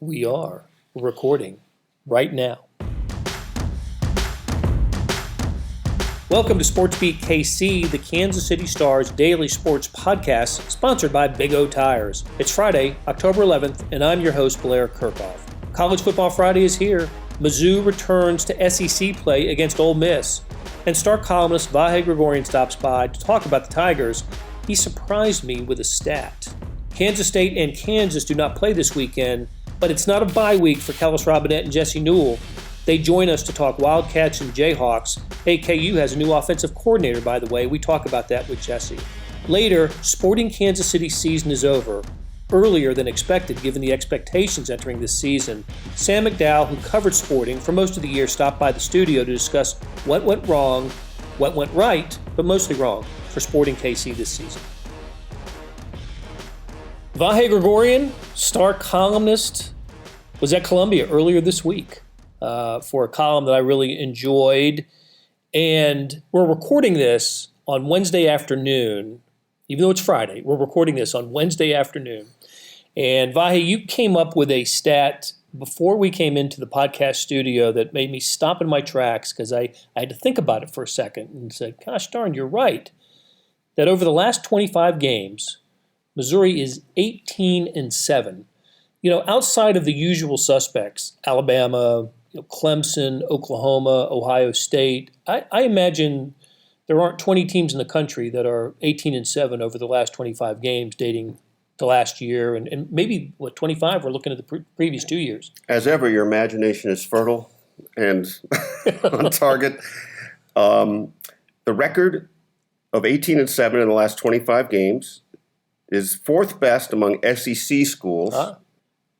We are recording right now. Welcome to SportsBeat KC, the Kansas City Star's daily sports podcast, sponsored by Big O Tires. It's Friday, October 11th, and I'm your host, Blair Kerkhoff. College Football Friday is here. Mizzou returns to SEC play against Ole Miss. And star columnist Vahe Gregorian stops by to talk about the Tigers. He surprised me with a stat. Kansas State and Kansas do not play this weekend, but it's not a bye week for Kellis, Robinett, and Jesse Newell. They join us to talk Wildcats and Jayhawks. KU has a new offensive coordinator, by the way. We talk about that with Jesse. Later, Sporting Kansas City season is over, earlier than expected given the expectations entering this season. Sam McDowell, who covered Sporting for most of the year, stopped by the studio to discuss what went wrong, what went right, but mostly wrong for Sporting KC this season. Vahe Gregorian, star columnist, was at Columbia earlier this week for a column that I really enjoyed. And we're recording this on Wednesday afternoon, even though it's Friday. We're recording this on Wednesday afternoon. And Vahe, you came up with a stat before we came into the podcast studio that made me stop in my tracks because I had to think about it for a second and said, gosh darn, you're right. That over the last 25 games, Missouri is 18-7. You know, outside of the usual suspects, Alabama, Clemson, Oklahoma, Ohio State, I imagine there aren't 20 teams in the country that are 18-7 over the last 25 games dating to last year. And maybe, 25? We're looking at the previous 2 years. As ever, your imagination is fertile and on target. The record of 18-7 in the last 25 games is fourth best among SEC schools,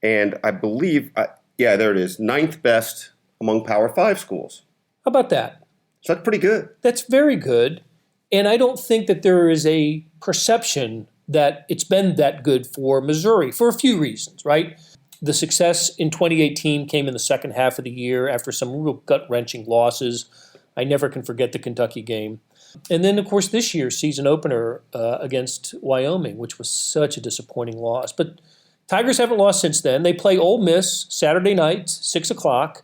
and I believe, there it is, ninth best among Power 5 schools. How about that? So that's pretty good. That's very good, and I don't think that there is a perception that it's been that good for Missouri for a few reasons, right? The success in 2018 came in the second half of the year after some real gut-wrenching losses. I never can forget the Kentucky game. And then, of course, this year's season opener against Wyoming, which was such a disappointing loss. But Tigers haven't lost since then. They play Ole Miss Saturday night, 6 o'clock,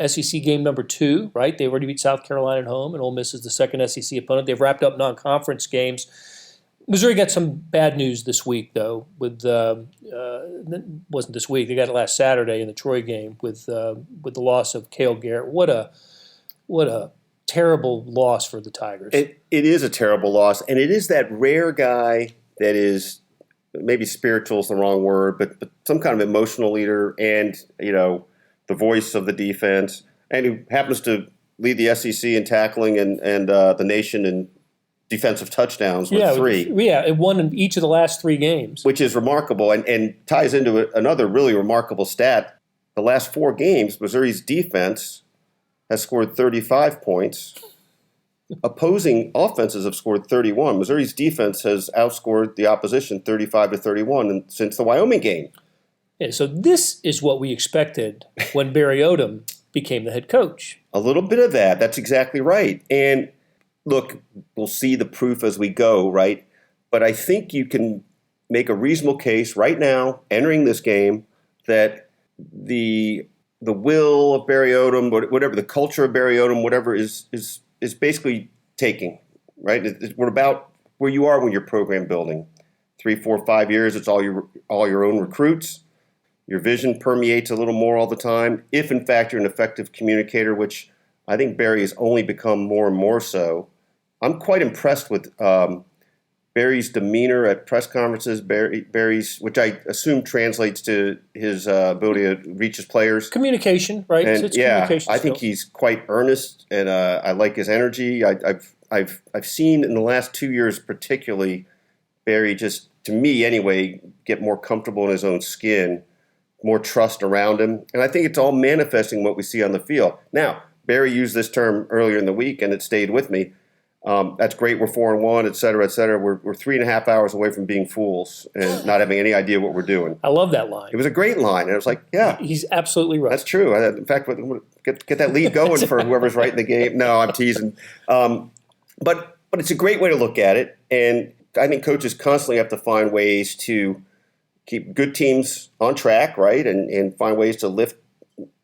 SEC game number 2, right? They already beat South Carolina at home, and Ole Miss is the second SEC opponent. They've wrapped up non-conference games. Missouri got some bad news this week, though. Wasn't this week. They got it last Saturday in the Troy game with the loss of Cale Garrett. What a terrible loss for the Tigers. It is a terrible loss, and it is that rare guy that is, maybe spiritual is the wrong word, but some kind of emotional leader and, the voice of the defense, and who happens to lead the SEC in tackling and the nation in defensive touchdowns with 3. It won in each of the last 3 games. Which is remarkable and ties into another really remarkable stat. The last 4 games, Missouri's defense has scored 35 points. Opposing offenses have scored 31. Missouri's defense has outscored the opposition 35-31 since the Wyoming game. Yeah, so this is what we expected when Barry Odom became the head coach. A little bit of that. That's exactly right. And look, we'll see the proof as we go, right? But I think you can make a reasonable case right now, entering this game, that the will of Barry Odom, whatever the culture of Barry Odom, whatever is basically taking, right? We're about where you are when you're program building. 3, 4, 5 years, it's all your own recruits. Your vision permeates a little more all the time. If in fact you're an effective communicator, which I think Barry has only become more and more so. I'm quite impressed with Barry's demeanor at press conferences, Barry's, which I assume translates to his ability to reach his players. Communication, right? And so it's communication I think he's quite earnest, and I like his energy. I've seen in the last 2 years particularly, Barry just, to me anyway, get more comfortable in his own skin, more trust around him, and I think it's all manifesting what we see on the field. Now, Barry used this term earlier in the week, and it stayed with me. That's great. We're 4-1, et cetera, et cetera. We're 3.5 hours away from being fools and not having any idea what we're doing. I love that line. It was a great line. And I was like, yeah. He's absolutely right. That's true. In fact, get that lead going for whoever's writing the game. No, I'm teasing. But it's a great way to look at it. And I think coaches constantly have to find ways to keep good teams on track, right, and find ways to lift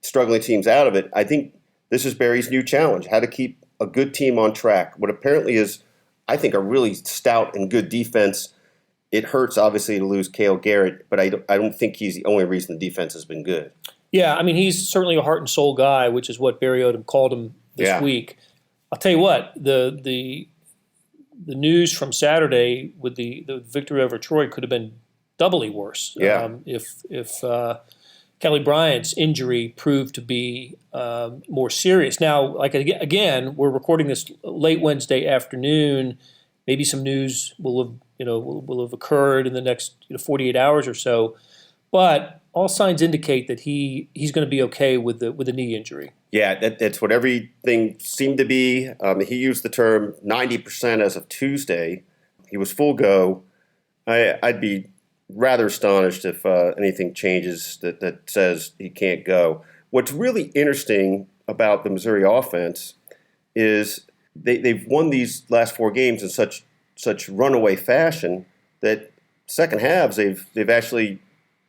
struggling teams out of it. I think this is Barry's new challenge: how to keep a good team on track. What apparently is, I think, a really stout and good defense. It hurts, obviously, to lose Cale Garrett, but I don't think he's the only reason the defense has been good. Yeah, I mean, he's certainly a heart and soul guy, which is what Barry Odom called him this week. I'll tell you what, the news from Saturday with the victory over Troy could have been doubly worse. If Kelly Bryant's injury proved to be more serious. Now, like again, we're recording this late Wednesday afternoon. Maybe some news will have occurred in the next 48 hours or so, but all signs indicate that he's going to be okay with the knee injury. Yeah, that's what everything seemed to be. He used the term 90% as of Tuesday. He was full go. I'd be rather astonished if anything changes that says he can't go. What's really interesting about the Missouri offense is they've won these last 4 games in such runaway fashion that second halves they've actually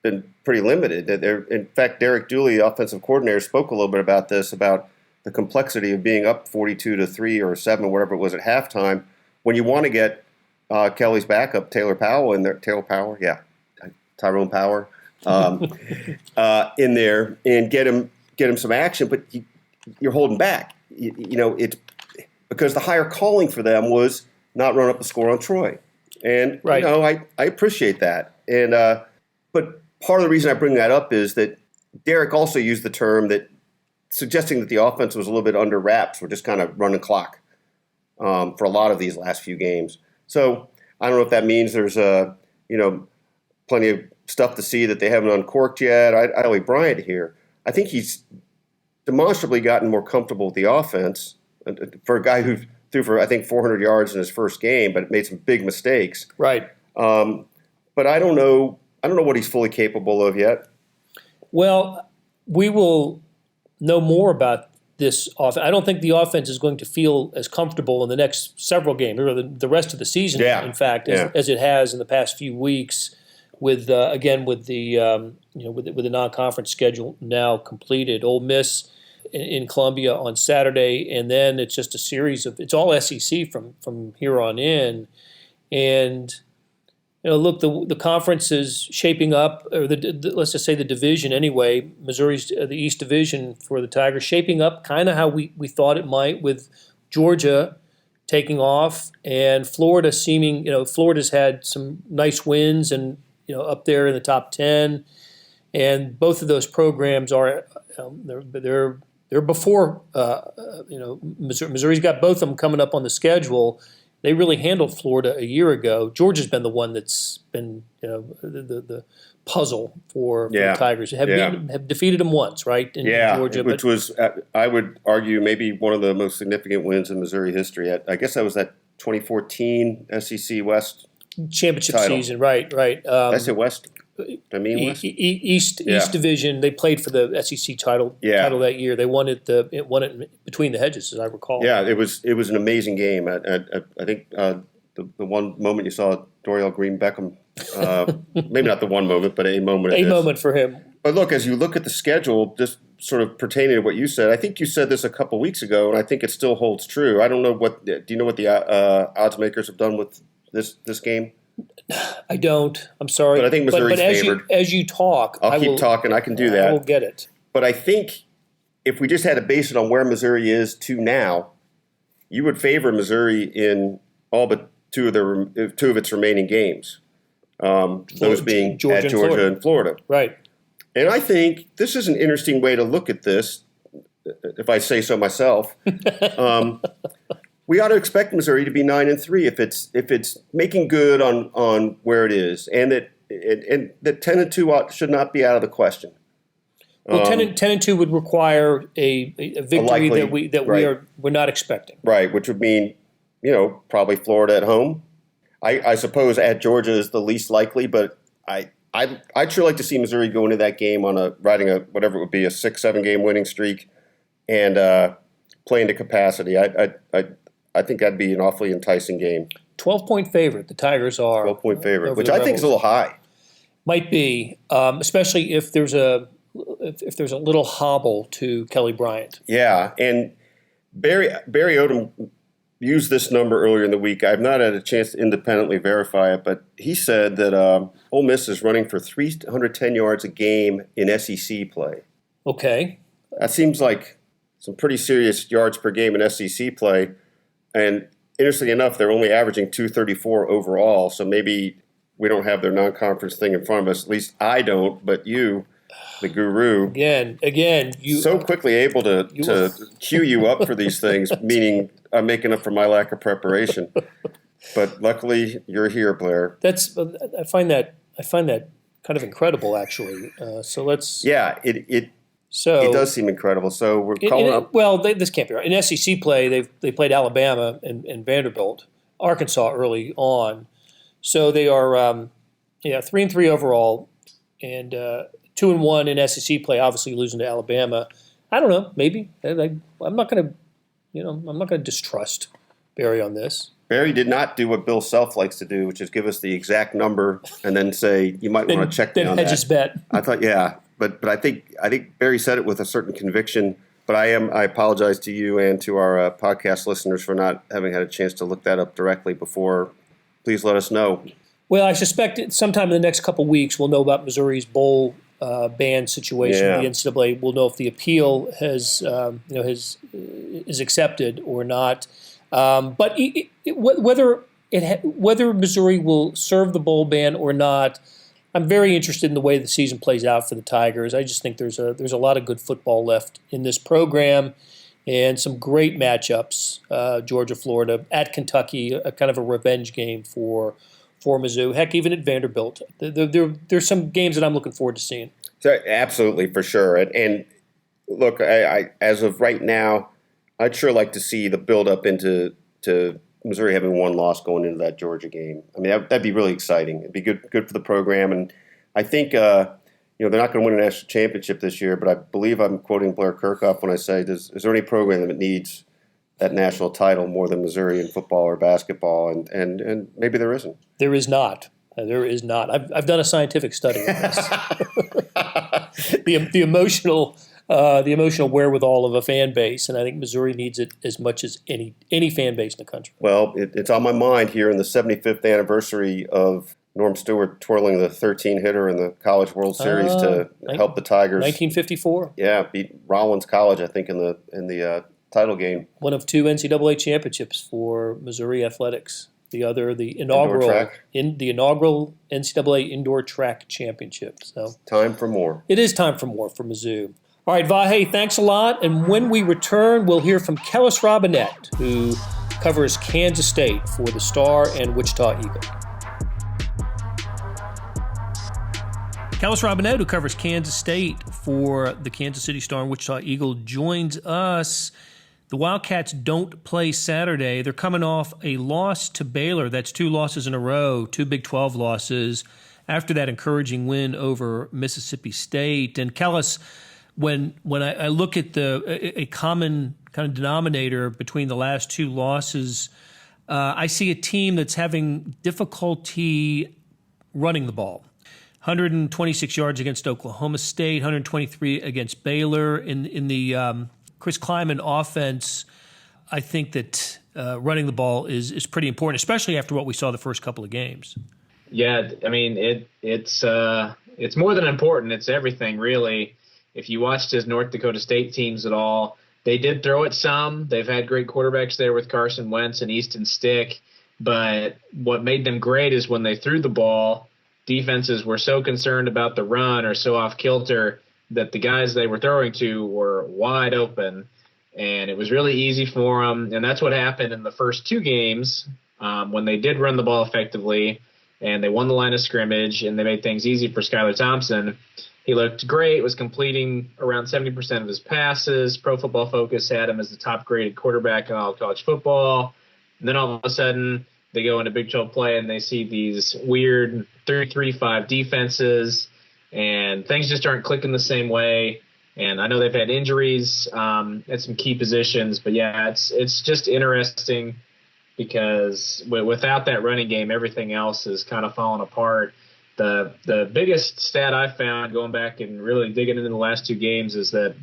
been pretty limited. In fact, Derek Dooley, offensive coordinator, spoke a little bit about this, about the complexity of being up 42-3 or 7, whatever it was at halftime, when you want to get Kelly's backup, Tyrone Power, in there and get him some action, but you're holding back. It's because the higher calling for them was not run up the score on Troy, and I appreciate that. And but part of the reason I bring that up is that Derek also used the term that suggesting that the offense was a little bit under wraps. We're just kind of running clock for a lot of these last few games. So I don't know if that means there's plenty of stuff to see that they haven't uncorked yet. I like Bryant here. I think he's demonstrably gotten more comfortable with the offense for a guy who threw for, I think, 400 yards in his first game, but made some big mistakes. Right. But I don't know what he's fully capable of yet. Well, we will know more about this offense. I don't think the offense is going to feel as comfortable in the next several games, or the rest of the season, in fact, as it has in the past few weeks. With the non-conference schedule now completed, Ole Miss in Columbia on Saturday, and then it's just a series of, it's all SEC from here on in. And look, the conference is shaping up, or let's just say the division anyway. Missouri's the East Division for the Tigers, shaping up kind of how we thought it might, with Georgia taking off and Florida Florida's had some nice wins and up there in the top 10, and both of those programs are they're before Missouri's got both of them coming up on the schedule. They really handled Florida a year ago. Georgia's been the one that's been the puzzle for the Tigers. Have defeated them once, right? In Georgia, which was, I would argue, maybe one of the most significant wins in Missouri history. I guess that was that 2014 SEC West championship title. Season, right. Did I say West? I mean West? East Division. They played for the SEC title that year. They won it. It won it between the hedges, as I recall. Yeah, it was an amazing game. I think the one moment you saw Dorial Green Beckham, maybe not the one moment, but a moment. A moment for him. But look, as you look at the schedule, just sort of pertaining to what you said, I think you said this a couple weeks ago, and I think it still holds true. I don't know do you know what the odds makers have done with this game? I don't. I'm sorry. But I think Missouri's favored. As you talk, I'll keep talking. I can do that. I will get it. But I think if we just had to base it on where Missouri is to now, you would favor Missouri in all but two of its remaining games. Those being at Georgia and Florida. Right. And I think this is an interesting way to look at this, if I say so myself. We ought to expect Missouri to be 9-3 if it's making good on where it is, and that 10-2 should not be out of the question. Well, 10-2 would require a victory we're not expecting. Right, which would mean probably Florida at home. I suppose at Georgia is the least likely, but I'd sure like to see Missouri go into that game on riding whatever it would be, a 6-7 game winning streak, and playing to capacity. I think that'd be an awfully enticing game. 12-point favorite. The Tigers are 12-point favorite, which I think is a little high. Might be, especially if there's a little hobble to Kelly Bryant. Yeah, and Barry Odom used this number earlier in the week. I've not had a chance to independently verify it, but he said that Ole Miss is running for 310 yards a game in SEC play. Okay. That seems like some pretty serious yards per game in SEC play. And interestingly enough, they're only averaging 234 overall, so maybe we don't have their non-conference thing in front of us. At least I don't, but you, the guru, again, you so quickly able to cue you up for these things, meaning I'm making up for my lack of preparation. But luckily, you're here, Blair. I find that kind of incredible, actually. So let's. Yeah, it does seem incredible. So we're calling up. Well, this can't be right. In SEC play, they played Alabama and Vanderbilt, Arkansas early on. So they are 3-3 overall, and 2-1 in SEC play. Obviously losing to Alabama. I don't know. Maybe I'm not going to distrust Barry on this. Barry did not do what Bill Self likes to do, which is give us the exact number and then say you might want to check me on that. Then hedge his bet. I thought, yeah, but I think Barry said it with a certain conviction. But I apologize to you and to our podcast listeners for not having had a chance to look that up directly before. Please let us know. Well, I suspect sometime in the next couple of weeks we'll know about Missouri's bowl ban situation. Yeah. The NCAA will know if the appeal is accepted or not. But whether Missouri will serve the bowl ban or not, I'm very interested in the way the season plays out for the Tigers. I just think there's a lot of good football left in this program, and some great matchups. Georgia, Florida, at Kentucky, a kind of a revenge game for Mizzou. Heck, even at Vanderbilt, there's some games that I'm looking forward to seeing. So, absolutely, for sure. And look, I as of right now, I'd sure like to see the build-up into Missouri having one loss going into that Georgia game. I mean, that'd be really exciting. It'd be good for the program. And I think they're not going to win a national championship this year, but I believe I'm quoting Blair Kerkhoff when I say, is there any program that needs that national title more than Missouri in football or basketball? And maybe there isn't. There is not. There is not. I've done a scientific study on this. the emotional wherewithal of a fan base, and I think Missouri needs it as much as any fan base in the country. Well, it's on my mind here in the 75th anniversary of Norm Stewart twirling the 13-hitter in the College World Series to help the Tigers. 1954. Yeah, beat Rollins College, I think, in the title game. One of two NCAA championships for Missouri athletics. The other, the inaugural NCAA indoor track championship. So time for more. It is time for more for Mizzou. All right, Vahe, thanks a lot. And when we return, we'll hear from Kellis Robinett, who covers Kansas State for the Star and Wichita Eagle. Kellis Robinett, who covers Kansas State for the Kansas City Star and Wichita Eagle, joins us. The Wildcats don't play Saturday. They're coming off a loss to Baylor. That's 2 losses in a row, 2 Big 12 losses, after that encouraging win over Mississippi State. And Kellis, when I look at a common kind of denominator between the last 2 losses, I see a team that's having difficulty running the ball. 126 yards against Oklahoma State, 123 against Baylor. In the Chris Kleiman offense, I think that running the ball is pretty important, especially after what we saw the first couple of games. Yeah, I mean it's more than important. It's everything, really. If you watched his North Dakota State teams at all, they did throw it some. They've had great quarterbacks there with Carson Wentz and Easton Stick. But what made them great is when they threw the ball, defenses were so concerned about the run or so off kilter that the guys they were throwing to were wide open. And it was really easy for them. And that's what happened in the first 2 games when they did run the ball effectively and they won the line of scrimmage and they made things easy for Skylar Thompson. He looked great, was completing around 70% of his passes. Pro Football Focus had him as the top-graded quarterback in all of college football. And then all of a sudden, they go into Big 12 play and they see these weird 3-3-5 defenses, and things just aren't clicking the same way. And I know they've had injuries at some key positions, but yeah, it's just interesting because without that running game, everything else is kind of falling apart. The biggest stat I found going back and really digging into the last two games is that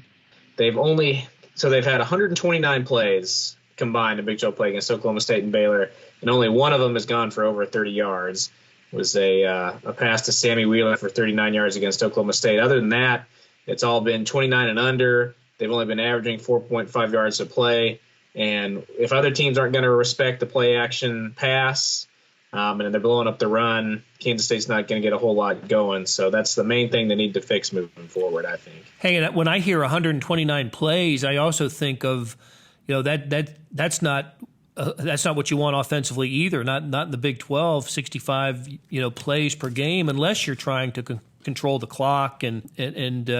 they've had 129 plays combined in Big 12 play against Oklahoma State and Baylor, and only one of them has gone for over 30 yards. It was a pass to Sammy Wheeler for 39 yards against Oklahoma State. Other than that, it's all been 29 and under. They've only been averaging 4.5 yards a play. And if other teams aren't going to respect the play action pass, and they're blowing up the run, Kansas State's not going to get a whole lot going. So that's the main thing they need to fix moving forward, I think. Hey, and when I hear 129 plays, I also think of, that's not what you want offensively either. Not in the Big 12, 65 plays per game, unless you're trying to control the clock and kind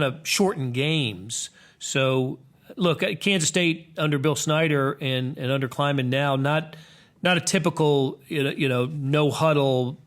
of shorten games. So look, Kansas State under Bill Snyder and under Kleiman now, not a typical no huddle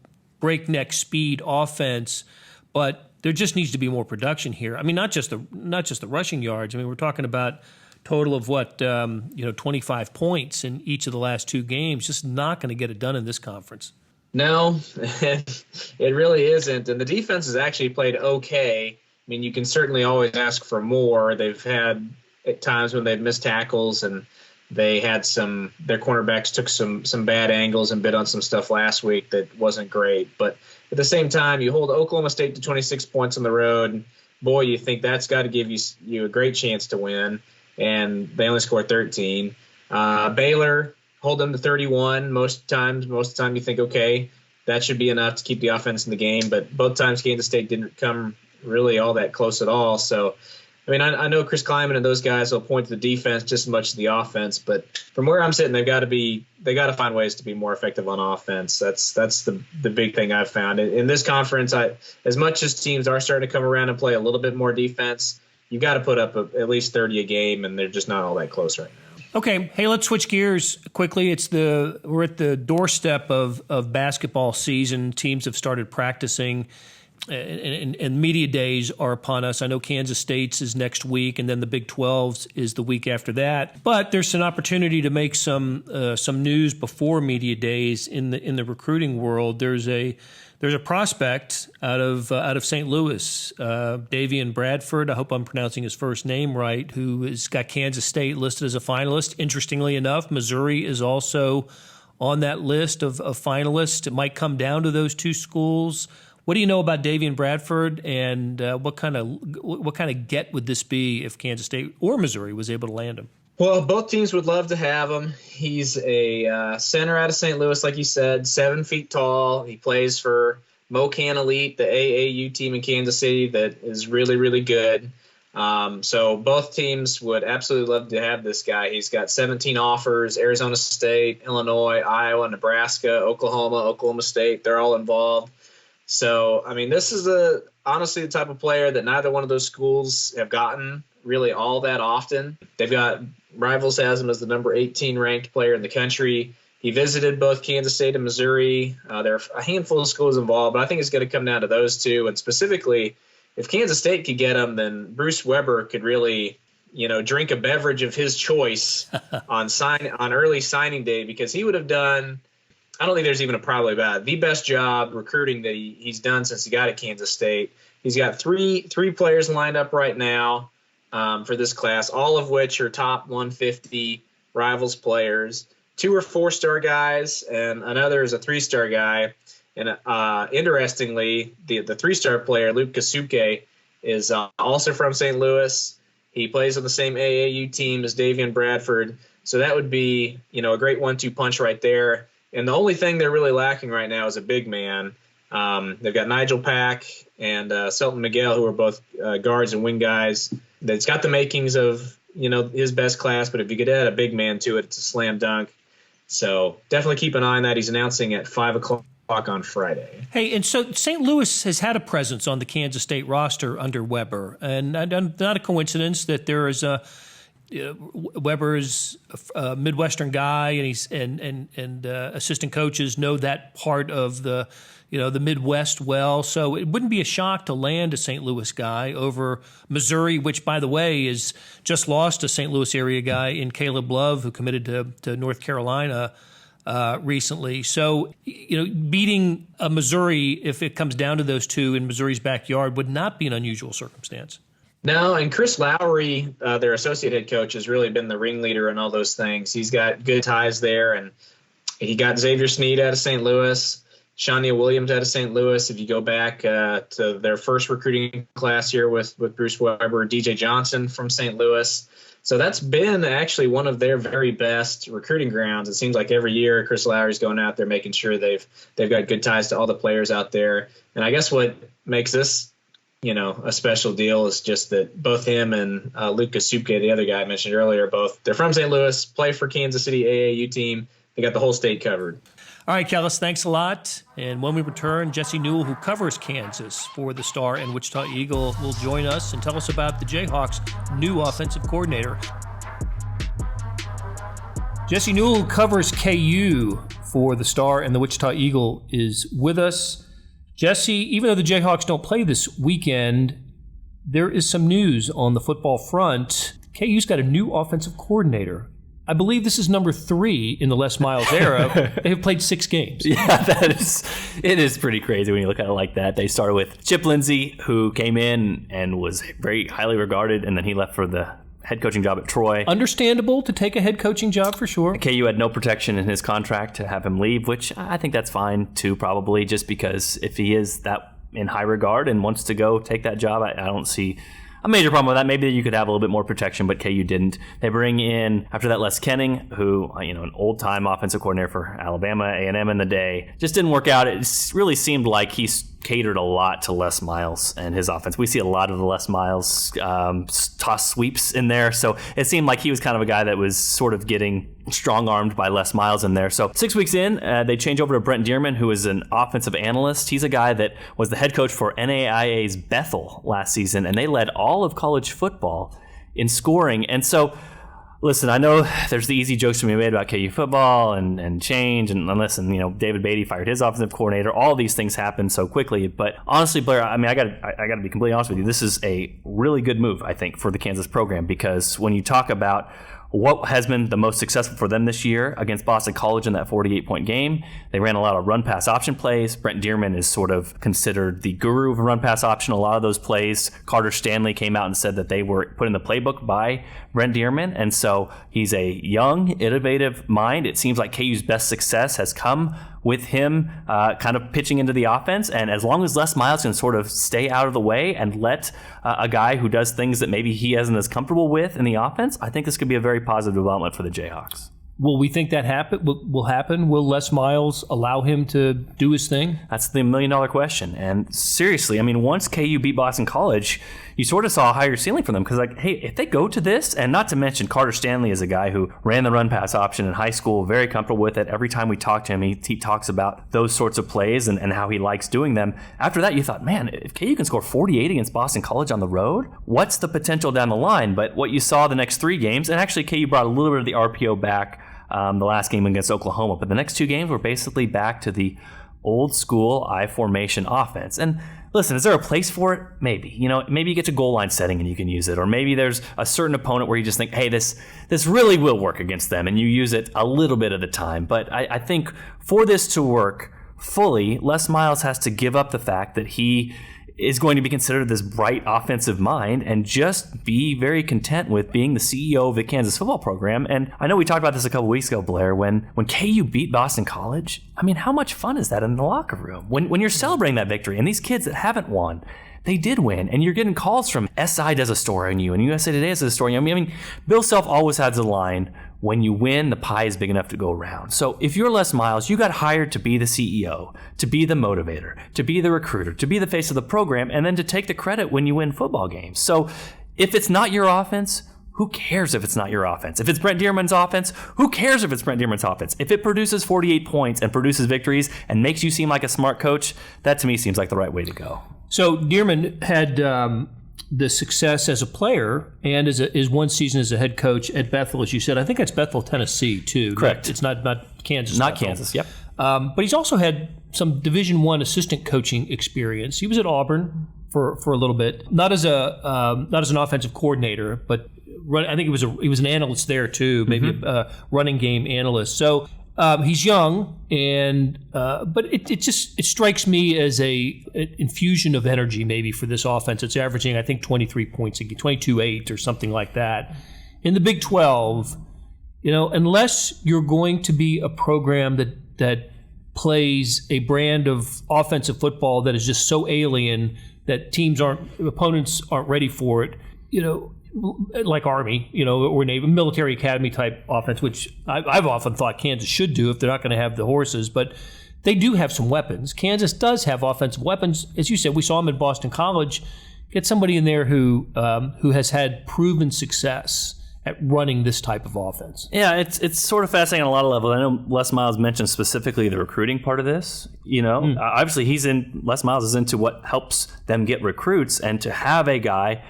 breakneck speed offense, but there just needs to be more production here. I mean, not just the rushing yards. I mean, we're talking about total of 25 points in each of the last two games. Just not going to get it done in this conference. No, it really isn't. And the defense has actually played okay. I mean, you can certainly always ask for more. They've had at times when they've missed tackles, and they had their cornerbacks took some bad angles and bit on some stuff last week that wasn't great. But at the same time, you hold Oklahoma State to 26 points on the road. Boy, you think that's got to give you a great chance to win. And they only scored 13. Baylor, hold them to 31 most of the time you think, okay, that should be enough to keep the offense in the game. But both times Kansas State didn't come really all that close at all. So, I mean, I know Chris Kleiman and those guys will point to the defense just as much as the offense. But from where I'm sitting, they got to find ways to be more effective on offense. That's the big thing I've found. In this conference, as much as teams are starting to come around and play a little bit more defense, you've got to put up at least 30 a game, and they're just not all that close right now. Okay, hey, let's switch gears quickly. We're at the doorstep of basketball season. Teams have started practicing, and media days are upon us. I know Kansas State's is next week, and then the Big 12's is the week after that. But there's an opportunity to make some news before media days in the recruiting world. There's a prospect out of St. Louis, Davian Bradford. I hope I'm pronouncing his first name right, who has got Kansas State listed as a finalist. Interestingly enough, Missouri is also on that list of finalists. It might come down to those two schools. What do you know about Davian Bradford, and what kind of get would this be if Kansas State or Missouri was able to land him? Well, both teams would love to have him. He's a center out of St. Louis, like you said, 7 feet tall. He plays for MoKan Elite, the AAU team in Kansas City that is really, really good. So both teams would absolutely love to have this guy. He's got 17 offers: Arizona State, Illinois, Iowa, Nebraska, Oklahoma State. They're all involved. So, I mean, this is honestly the type of player that neither one of those schools have gotten really all that often. They've got Rivals has him as the number 18 ranked player in the country. He visited both Kansas State and Missouri. There are a handful of schools involved, but I think it's going to come down to those two. And specifically, if Kansas State could get him, then Bruce Weber could really, drink a beverage of his choice on early signing day, because he would have done, I don't think there's even a probably about it, the best job recruiting that he's done since he got at Kansas State. He's got three players lined up right now for this class, all of which are top 150 Rivals players. 2 are 4-star guys, and another is a 3-star guy. And interestingly, the 3-star player, Luke Kasuke, is also from St. Louis. He plays on the same AAU team as Davian Bradford. So that would be, a great 1-2 punch right there. And the only thing they're really lacking right now is a big man. They've got Nigel Pack and Selton Miguel, who are both guards and wing guys. That's got the makings of, his best class, but if you could add a big man to it, it's a slam dunk. So definitely keep an eye on that. He's announcing at 5 o'clock on Friday. Hey, and so St. Louis has had a presence on the Kansas State roster under Weber, and not a coincidence that there is Weber's a Midwestern guy, and he's and assistant coaches know that part of the Midwest well. So it wouldn't be a shock to land a St. Louis guy over Missouri, which, by the way, is just lost a St. Louis area guy in Caleb Love, who committed to North Carolina recently. So, beating a Missouri, if it comes down to those two in Missouri's backyard, would not be an unusual circumstance. No, and Chris Lowry, their associate head coach, has really been the ringleader in all those things. He's got good ties there, and he got Xavier Sneed out of St. Louis, Shania Williams out of St. Louis. If you go back to their first recruiting class here with Bruce Weber, DJ Johnson from St. Louis. So that's been actually one of their very best recruiting grounds. It seems like every year Chris Lowry's going out there making sure they've got good ties to all the players out there. And I guess what makes this, a special deal is just that both him and Lucas Supke, the other guy I mentioned earlier, they're from St. Louis, play for Kansas City AAU team. They got the whole state covered. All right, Kellis, thanks a lot. And when we return, Jesse Newell, who covers Kansas for the Star and Wichita Eagle, will join us and tell us about the Jayhawks' new offensive coordinator. Jesse Newell, who covers KU for the Star and the Wichita Eagle, is with us. Jesse, even though the Jayhawks don't play this weekend, there is some news on the football front. KU's got a new offensive coordinator. I believe this is number 3 in the Les Miles era. They have played 6 games. Yeah, it is pretty crazy when you look at it like that. They started with Chip Lindsey, who came in and was very highly regarded, and then he left for the head coaching job at Troy. Understandable to take a head coaching job for sure. KU had no protection in his contract to have him leave, which I think that's fine too, probably, just because if he is that in high regard and wants to go take that job, I don't see a major problem with that. Maybe you could have a little bit more protection, but KU didn't. They bring in, after that, Les Kenning, who, an old-time offensive coordinator for Alabama, A&M in the day. Just didn't work out. It really seemed like he's catered a lot to Les Miles and his offense. We see a lot of the Les Miles toss sweeps in there, so it seemed like he was kind of a guy that was sort of getting strong-armed by Les Miles in there. So 6 weeks in, they change over to Brent Dearman, who is an offensive analyst. He's a guy that was the head coach for NAIA's Bethel last season, and they led all of college football in scoring. And so, listen, I know there's the easy jokes to be made about KU football and change, and listen, David Beatty fired his offensive coordinator. All these things happen so quickly. But honestly, Blair, I got to be completely honest with you. This is a really good move, I think, for the Kansas program, because when you talk about what has been the most successful for them this year against Boston College in that 48-point game, they ran a lot of run-pass option plays. Brent Dearman is sort of considered the guru of a run-pass option. A lot of those plays, Carter Stanley came out and said that they were put in the playbook by Brent Dearman, and so he's a young, innovative mind. It seems like KU's best success has come with him kind of pitching into the offense, and as long as Les Miles can sort of stay out of the way and let a guy who does things that maybe he isn't as comfortable with in the offense, I think this could be a very positive development for the Jayhawks. Will we think that will happen? Will Les Miles allow him to do his thing? That's the million-dollar question. And seriously, once KU beat Boston College, you sort of saw a higher ceiling for them, because, hey, if they go to this, and not to mention Carter Stanley is a guy who ran the run-pass option in high school, very comfortable with it. Every time we talk to him, he talks about those sorts of plays and how he likes doing them. After that, you thought, man, if KU can score 48 against Boston College on the road, what's the potential down the line? But what you saw the next 3 games, and actually KU brought a little bit of the RPO back the last game against Oklahoma, but the next 2 games were basically back to the old school I formation offense. And listen, is there a place for it? Maybe. Maybe you get to goal line setting and you can use it, or maybe there's a certain opponent where you just think, hey, this really will work against them, and you use it a little bit at a time. But I think for this to work fully, Les Miles has to give up the fact that he is going to be considered this bright offensive mind and just be very content with being the CEO of the Kansas football program. And I know we talked about this a couple weeks ago, Blair, when KU beat Boston College. How much fun is that in the locker room? When you're celebrating that victory, and these kids that haven't won, they did win, and you're getting calls from SI does a story on you, and USA Today does a story on you. Bill Self always has a line, when you win, the pie is big enough to go around. So if you're Les Miles, you got hired to be the CEO, to be the motivator, to be the recruiter, to be the face of the program, and then to take the credit when you win football games. So if it's not your offense, who cares if it's not your offense? If it's Brent Dearman's offense, who cares if it's Brent Dearman's offense? If it produces 48 points and produces victories and makes you seem like a smart coach, that to me seems like the right way to go. So Dearman had the success as a player and as one season as a head coach at Bethel, as you said. I think that's Bethel, Tennessee, too. Correct. It's not Kansas. Not Bethel. Kansas, yep. But he's also had some Division I assistant coaching experience. He was at Auburn for a little bit, not as an offensive coordinator, but I think he was an analyst there too, maybe a running game analyst. So He's young, and but it strikes me as an infusion of energy maybe for this offense. It's averaging, I think, 23 points a game, 22-8 or something like that. In the Big 12, unless you're going to be a program that plays a brand of offensive football that is just so alien that opponents aren't ready for it, like Army, or Navy, military academy type offense, which I've often thought Kansas should do if they're not going to have the horses. But they do have some weapons. Kansas does have offensive weapons. As you said, we saw them at Boston College. Get somebody in there who has had proven success at running this type of offense. Yeah, it's sort of fascinating on a lot of levels. I know Les Miles mentioned specifically the recruiting part of this. Obviously Les Miles is into what helps them get recruits, and to have a guy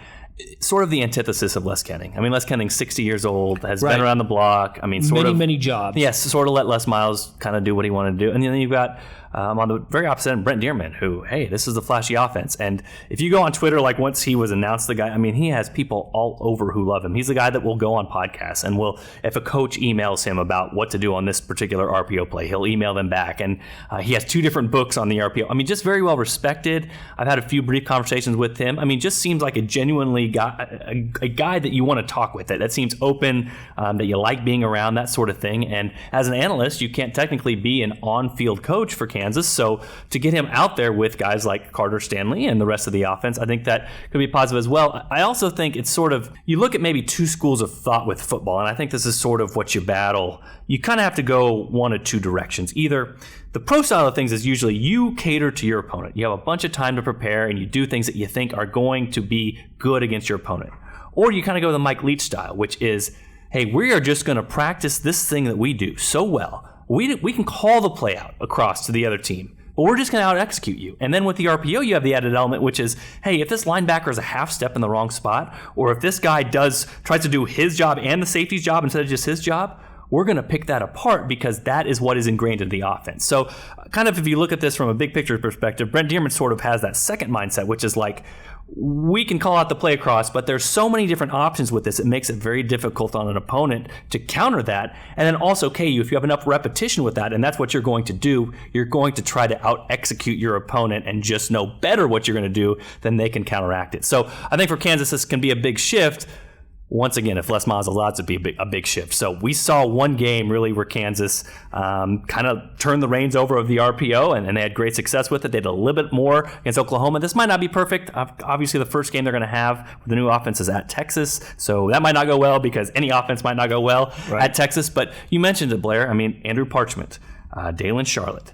sort of the antithesis of Les Kenning. I mean, Les Kenning's 60 years old, has been around the block. I mean, many jobs. Yes, sort of let Les Miles kind of do what he wanted to do. And then you've got on the very opposite end, Brent Dearman, who, hey, this is the flashy offense. And if you go on Twitter, like once he was announced the guy, I mean, he has people all over who love him. He's the guy that will go on podcasts and if a coach emails him about what to do on this particular RPO play, he'll email them back. And he has 2 different books on the RPO. I mean, just very well respected. I've had a few brief conversations with him. I mean, just seems like a genuinely a guy that you want to talk with, that seems open, that you like being around, that sort of thing. And as an analyst, you can't technically be an on-field coach for Kansas. So to get him out there with guys like Carter Stanley and the rest of the offense, I think that could be positive as well. I also think it's sort of, you look at maybe 2 schools of thought with football, and I think this is sort of what you battle. You kind of have to go one of 2 directions. Either the pro side of things is usually you cater to your opponent. You have a bunch of time to prepare and you do things that you think are going to be good against your opponent. Or you kind of go the Mike Leach style, which is, hey, we are just going to practice this thing that we do so well. We can call the play out across to the other team, but we're just going to out-execute you. And then with the RPO, you have the added element, which is, hey, if this linebacker is a half step in the wrong spot, or if this guy tries to do his job and the safety's job instead of just his job, we're going to pick that apart because that is what is ingrained in the offense. So kind of if you look at this from a big picture perspective, Brent Dearman sort of has that second mindset, which is like, we can call out the play across, but there's so many different options with this. It makes it very difficult on an opponent to counter that. And then also, KU, if you have enough repetition with that, and that's what you're going to do, you're going to try to out-execute your opponent and just know better what you're going to do, then they can counteract it. So I think for Kansas, this can be a big shift. Once again, if Les Miles allows it to be a big shift. So we saw one game really where Kansas kind of turned the reins over of the RPO, and they had great success with it. They did a little bit more against Oklahoma. This might not be perfect. Obviously, the first game they're going to have with the new offense is at Texas, so that might not go well because any offense might not go well at Texas. But you mentioned it, Blair. I mean, Andrew Parchment, Dalen Charlotte.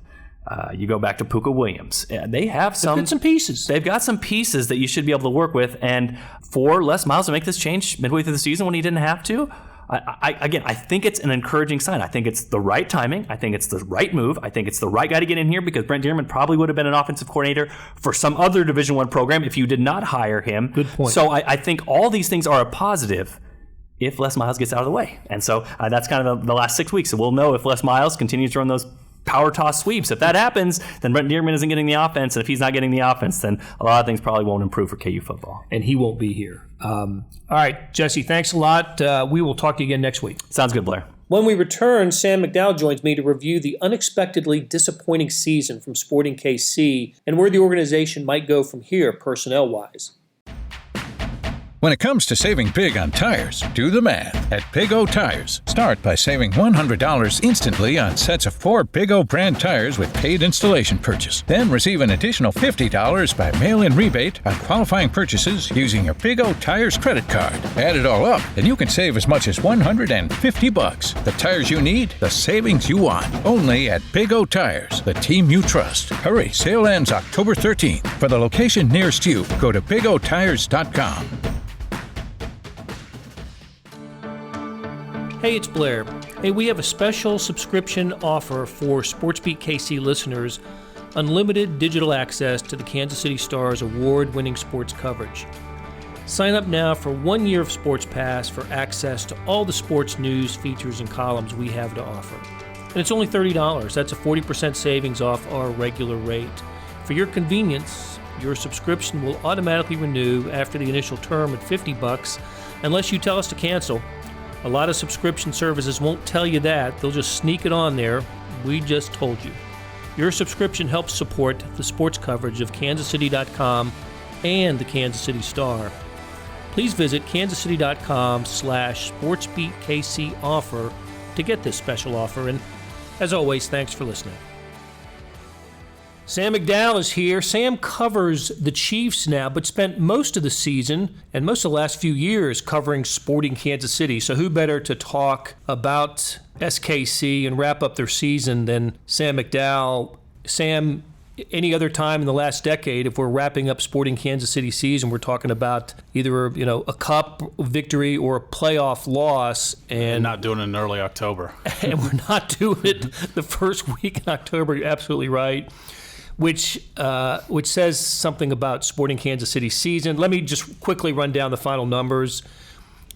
You go back to Puka Williams. They have some pieces. They've got some pieces that you should be able to work with. And for Les Miles to make this change midway through the season when he didn't have to, I think it's an encouraging sign. I think it's the right timing. I think it's the right move. I think it's the right guy to get in here because Brent Dearman probably would have been an offensive coordinator for some other Division I program if you did not hire him. Good point. So I think all these things are a positive if Les Miles gets out of the way. And so that's kind of the last 6 weeks. So we'll know if Les Miles continues to run those power toss sweeps. If that happens, then Brent Dearman isn't getting the offense. And if he's not getting the offense, then a lot of things probably won't improve for KU football. And he won't be here. All right, Jesse, thanks a lot. We will talk to you again next week. Sounds good, Blair. When we return, Sam McDowell joins me to review the unexpectedly disappointing season from Sporting KC and where the organization might go from here personnel-wise. When it comes to saving big on tires, do the math at Big O Tires. Start by saving $100 instantly on sets of 4 Big O brand tires with paid installation purchase. Then receive an additional $50 by mail-in rebate on qualifying purchases using your Big O Tires credit card. Add it all up, and you can save as much as $150. The tires you need, the savings you want. Only at Big O Tires, the team you trust. Hurry, sale ends October 13th. For the location nearest you, go to bigotires.com. Hey, it's Blair. Hey, we have a special subscription offer for SportsBeat KC listeners, unlimited digital access to the Kansas City Star's award-winning sports coverage. Sign up now for 1 year of Sports Pass for access to all the sports news, features, and columns we have to offer. And it's only $30. That's a 40% savings off our regular rate. For your convenience, your subscription will automatically renew after the initial term at $50 unless you tell us to cancel. A lot of subscription services won't tell you that. They'll just sneak it on there. We just told you. Your subscription helps support the sports coverage of kansascity.com and the Kansas City Star. Please visit kansascity.com/SportsBeatKC offer to get this special offer. And as always, thanks for listening. Sam McDowell is here. Sam covers the Chiefs now, but spent most of the season and most of the last few years covering Sporting Kansas City. So who better to talk about SKC and wrap up their season than Sam McDowell? Sam, any other time in the last decade, if we're wrapping up Sporting Kansas City season, we're talking about either a cup victory or a playoff loss, and not doing it in early October. And we're not doing it the first week in October. You're absolutely right. Which says something about Sporting Kansas City's season. Let me just quickly run down the final numbers.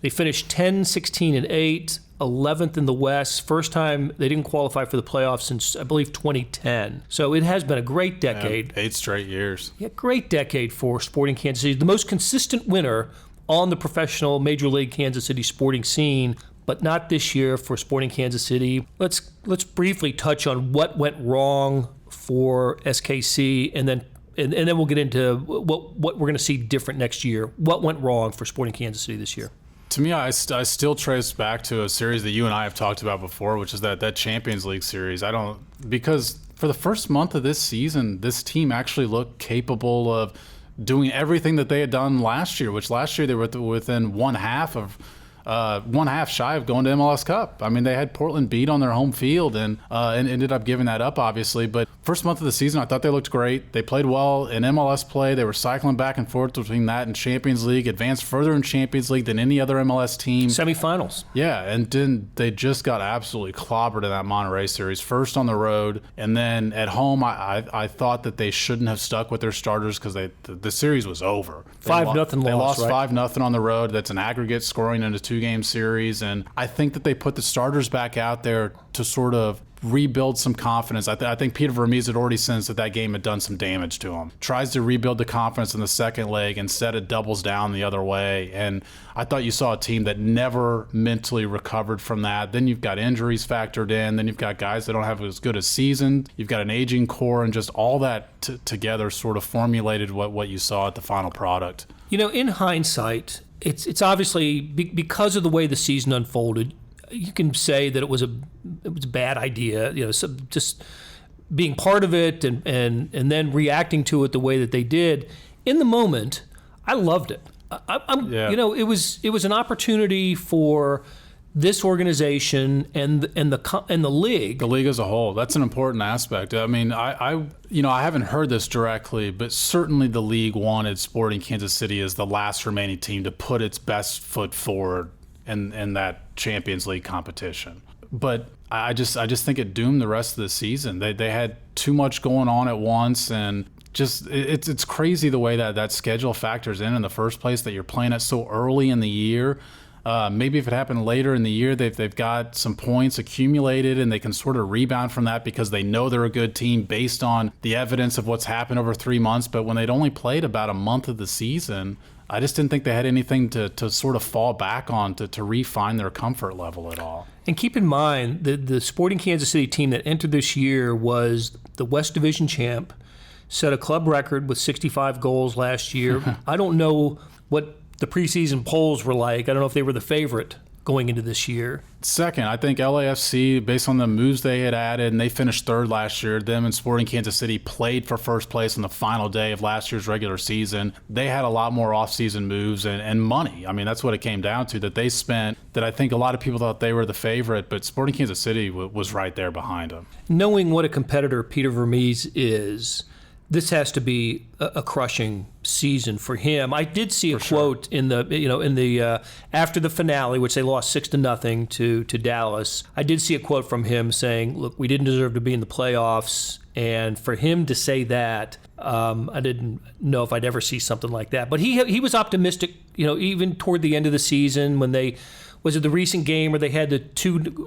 They finished 10-16-8, 11th in the West. First time they didn't qualify for the playoffs since, I believe, 2010. So it has been a great decade. Yeah, 8 straight years. Yeah, great decade for Sporting Kansas City. The most consistent winner on the professional Major League Kansas City sporting scene, but not this year for Sporting Kansas City. Let's briefly touch on what went wrong for SKC, and then we'll get into what we're going to see different next year. What went wrong for Sporting Kansas City this year? To me, I still trace back to a series that you and I have talked about before, which is that Champions League series. Because for the first month of this season, this team actually looked capable of doing everything that they had done last year, which last year they were within one half shy of going to MLS Cup. I mean, they had Portland beat on their home field and ended up giving that up, obviously. But first month of the season, I thought they looked great. They played well in MLS play. They were cycling back and forth between that and Champions League, advanced further in Champions League than any other MLS team. Semifinals. Yeah, and then they just got absolutely clobbered in that Monterrey series. First on the road, and then at home, I thought that they shouldn't have stuck with their starters because the series was over. 5-0 loss. They lost right? 5-0 on the road. That's an aggregate scoring in a two-game series, and I think that they put the starters back out there to sort of rebuild some confidence. I think Peter Vermes had already sensed that game had done some damage to him. Tries to rebuild the confidence in the second leg. Instead, it doubles down the other way. And I thought you saw a team that never mentally recovered from that. Then you've got injuries factored in. Then you've got guys that don't have as good a season. You've got an aging core, and just all that together sort of formulated what you saw at the final product. In hindsight, it's obviously because of the way the season unfolded. You can say that it was a bad idea, just being part of it and then reacting to it the way that they did. In the moment, I loved it. It was an opportunity for this organization and the league. The league as a whole. That's an important aspect. I mean, I haven't heard this directly, but certainly the league wanted Sporting Kansas City as the last remaining team to put its best foot forward in that Champions League competition. But I just think it doomed the rest of the season. They had too much going on at once, and just it's crazy the way that schedule factors in the first place, that you're playing it so early in the year. Maybe if it happened later in the year, they've got some points accumulated and they can sort of rebound from that because they know they're a good team based on the evidence of what's happened over 3 months. But when they'd only played about a month of the season, I just didn't think they had anything to sort of fall back on to refine their comfort level at all. And keep in mind, the Sporting Kansas City team that entered this year was the West Division champ, set a club record with 65 goals last year. I don't know what the preseason polls were like. I don't know if they were the favorite going into this year. Second, I think LAFC, based on the moves they had added, and they finished third last year. Them and Sporting Kansas City played for first place on the final day of last year's regular season. They had a lot more offseason moves and money. I mean, that's what it came down to, that they spent, that I think a lot of people thought they were the favorite, but Sporting Kansas City was right there behind them. Knowing what a competitor Peter Vermes is, this has to be a crushing season for him. I did see a quote in the after the finale, which they lost 6-0 to Dallas. I did see a quote from him saying, "Look, we didn't deserve to be in the playoffs," and for him to say that, I didn't know if I'd ever see something like that. But he was optimistic, even toward the end of the season when they. Was it the recent game where they had the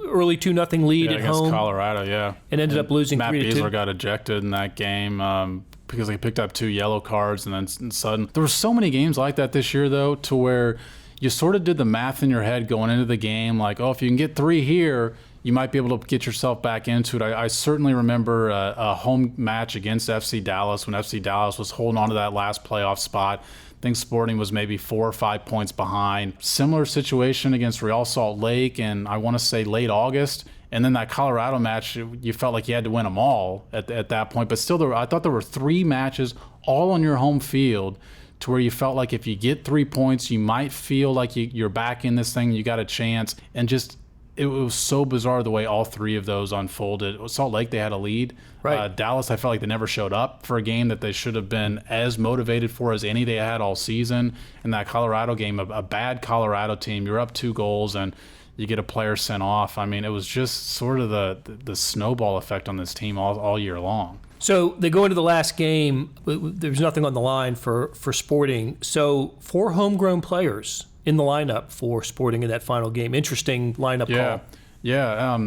early 2-0 lead at home? Against Colorado, yeah. And ended up losing 3-2. Matt Beasler got ejected in that game because he picked up 2 yellow cards, and then sudden. There were so many games like that this year, though, to where you sort of did the math in your head going into the game, like, oh, if you can get 3 here, you might be able to get yourself back into it. I certainly remember a home match against FC Dallas when FC Dallas was holding on to that last playoff spot. I think Sporting was maybe 4 or 5 points behind. Similar situation against Real Salt Lake in, I want to say, late August. And then that Colorado match, you felt like you had to win them all at that point. But still, I thought there were 3 matches all on your home field to where you felt like if you get 3 points, you might feel like you're back in this thing, you got a chance. And just, it was so bizarre the way all 3 of those unfolded. Salt Lake, they had a lead. Right. Dallas, I felt like they never showed up for a game that they should have been as motivated for as any they had all season. In that Colorado game, a bad Colorado team, you're up 2 goals and you get a player sent off. I mean, it was just sort of the snowball effect on this team all year long. So they go into the last game. There's nothing on the line for Sporting. So 4 homegrown players in the lineup for Sporting in that final game. Interesting lineup call. Yeah.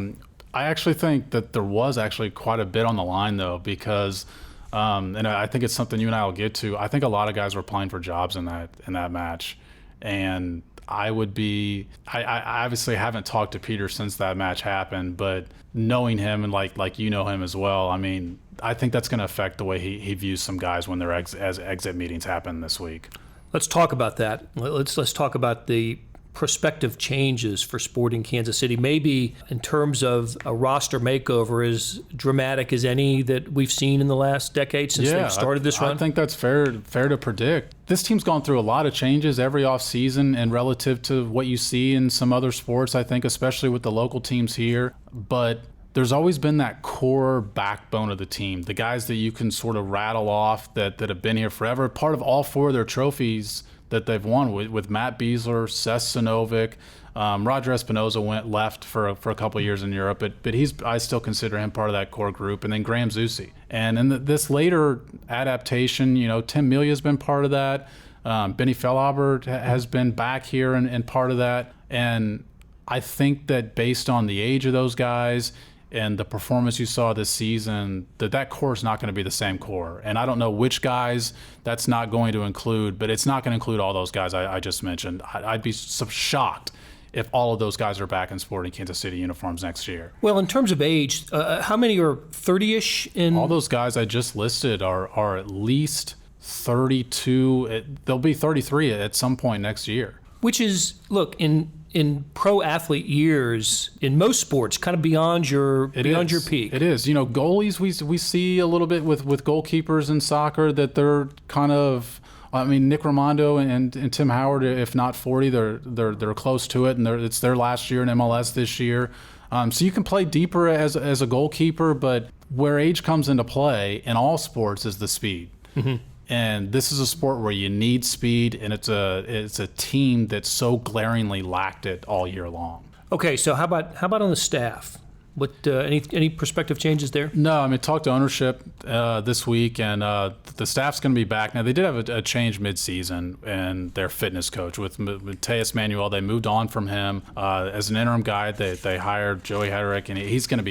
I actually think that there was actually quite a bit on the line, though, because and I think it's something you and I will get to. I think a lot of guys were applying for jobs in that match. And I obviously haven't talked to Peter since that match happened, but knowing him and like you know him as well, I mean, I think that's going to affect the way he views some guys when their exit meetings happen this week. Let's talk about that. Let's talk about the prospective changes for Sporting Kansas City, maybe in terms of a roster makeover as dramatic as any that we've seen in the last decade since they've started this run? I think that's fair to predict. This team's gone through a lot of changes every offseason, and relative to what you see in some other sports, I think, especially with the local teams here. But there's always been that core backbone of the team, the guys that you can sort of rattle off that have been here forever, part of all 4 of their trophies that they've won with Matt Beasler, Seth Sinovic, Roger Espinoza left for a couple of years in Europe, but I still consider him part of that core group, and then Graham Zusi. And in this later adaptation, Tim Milia's been part of that. Benny Fellaber has been back here and part of that. And I think that based on the age of those guys and the performance you saw this season, that core is not going to be the same core. And I don't know which guys that's not going to include, but it's not going to include all those guys I just mentioned. I'd be so shocked if all of those guys are back in Sporting Kansas City uniforms next year. Well, in terms of age, how many are 30-ish? All those guys I just listed are at least 32. They'll be 33 at some point next year. Which is, look, in pro athlete years, in most sports, kind of beyond your peak. It is. Goalies, we see a little bit with goalkeepers in soccer that they're kind of, I mean, Nick Raimondo and Tim Howard, if not 40, they're close to it, and it's their last year in MLS this year. So you can play deeper as a goalkeeper, but where age comes into play in all sports is the speed. Mm-hmm. And this is a sport where you need speed, and it's a team that so glaringly lacked it all year long. Okay, so how about on the staff? What any prospective changes there? No, I mean, talked to ownership this week, and the staff's going to be back. Now, they did have a change midseason, and their fitness coach with Mateus Manuel, they moved on from him as an interim guy. They hired Joey Hedrick, and he's going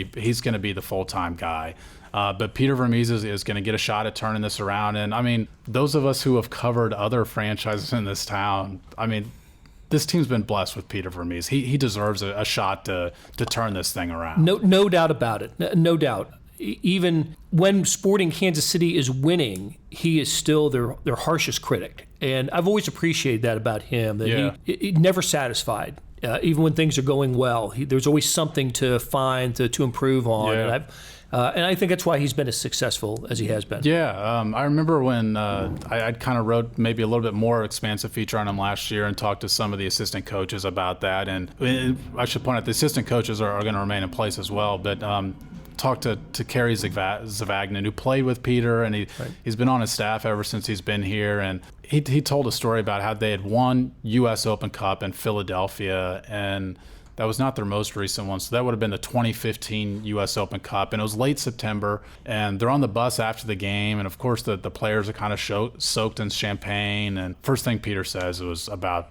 to be the full-time guy. But Peter Vermees is going to get a shot at turning this around. And, I mean, those of us who have covered other franchises in this town, I mean, this team's been blessed with Peter Vermees. He deserves a shot to turn this thing around. No doubt about it. No doubt. Even when Sporting Kansas City is winning, he is still their harshest critic. And I've always appreciated that about him, that he never satisfied. Even when things are going well, there's always something to find, to improve on. Yeah. And I think that's why he's been as successful as he has been. Yeah, I remember when I kind of wrote maybe a little bit more expansive feature on him last year and talked to some of the assistant coaches about that. And I should point out the assistant coaches are going to remain in place as well. But talked to Kerry Zavagnin, who played with Peter, and he's been on his staff ever since he's been here. And he told a story about how they had won U.S. Open Cup in Philadelphia, and that was not their most recent one. So that would have been the 2015 U.S. Open Cup. And it was late September. And they're on the bus after the game. And, of course, the players are kind of soaked in champagne. And first thing Peter says was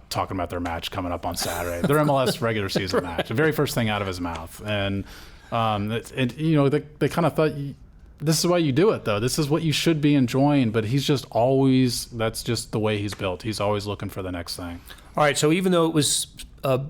talking about their match coming up on Saturday, their MLS regular season match. The very first thing out of his mouth. And they kind of thought, this is why you do it, though. This is what you should be enjoying. But he's just always – that's just the way he's built. He's always looking for the next thing. All right, so even though it was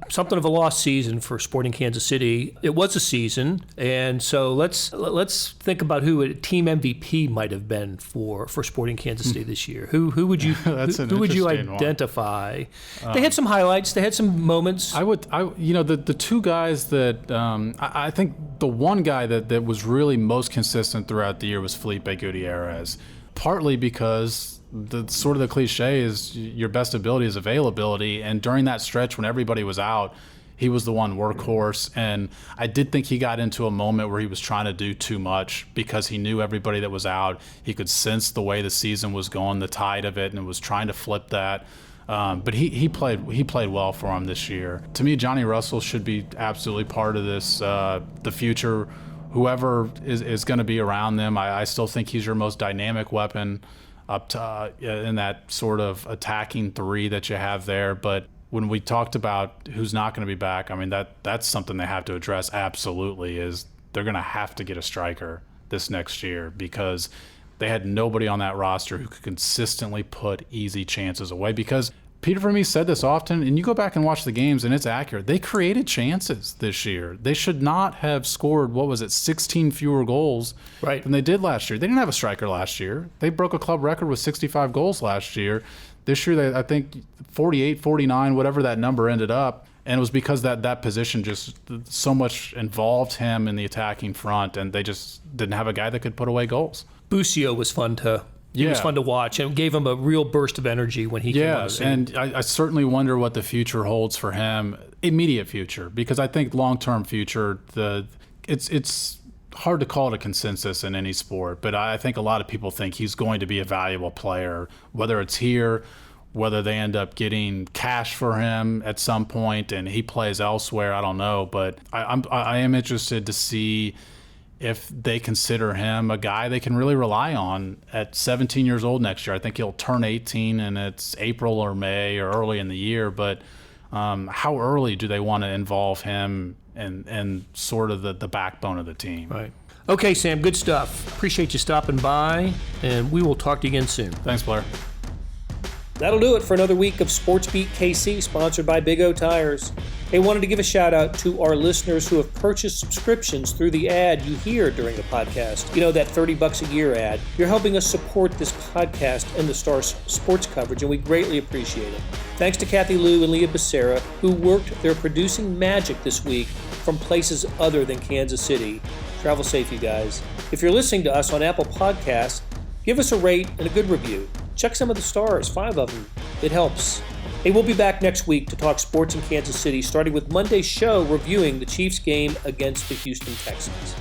something of a lost season for Sporting Kansas City, it was a season, and so let's think about who a team MVP might have been for Sporting Kansas City this year. Who would you who would you identify? They had some highlights, they had some moments. The two guys that I think the one guy that was really most consistent throughout the year was Felipe Gutierrez, partly because the cliche is your best ability is availability, and during that stretch when everybody was out, he was the one workhorse. And I did think he got into a moment where he was trying to do too much because he knew everybody that was out. He could sense the way the season was going, the tide of it, and was trying to flip that. But he played well for him this year. To me, Johnny Russell should be absolutely part of this. The future, whoever is going to be around them, I still think he's your most dynamic weapon up to in that sort of attacking three that you have there. But when we talked about who's not going to be back, I mean, that's something they have to address absolutely, is they're going to have to get a striker this next year, because they had nobody on that roster who could consistently put easy chances away. Because Peter Vermes said this often, and you go back and watch the games, and it's accurate. They created chances this year. They should not have scored, 16 fewer goals than they did last year. They didn't have a striker last year. They broke a club record with 65 goals last year. This year, I think 48, 49, whatever that number ended up. And it was because that position just so much involved him in the attacking front, and they just didn't have a guy that could put away goals. Busio was fun to watch, and gave him a real burst of energy when he came on the scene. And I certainly wonder what the future holds for him, immediate future, because I think long-term future, it's hard to call it a consensus in any sport, but I think a lot of people think he's going to be a valuable player, whether it's here, whether they end up getting cash for him at some point and he plays elsewhere, I don't know. But I am interested to see if they consider him a guy they can really rely on at 17 years old next year. I think he'll turn 18, and it's April or May or early in the year. But how early do they want to involve him and sort of the backbone of the team? Right. Okay, Sam, good stuff. Appreciate you stopping by, and we will talk to you again soon. Thanks, Blair. That'll do it for another week of SportsBeat KC, sponsored by Big O Tires. Hey, wanted to give a shout out to our listeners who have purchased subscriptions through the ad you hear during the podcast. You know, that $30 a year ad. You're helping us support this podcast and the Stars sports coverage, and we greatly appreciate it. Thanks to Kathy Liu and Leah Becerra, who worked their producing magic this week from places other than Kansas City. Travel safe, you guys. If you're listening to us on Apple Podcasts, give us a rate and a good review. Check some of the stars, 5 of them. It helps. Hey, we'll be back next week to talk sports in Kansas City, starting with Monday's show reviewing the Chiefs game against the Houston Texans.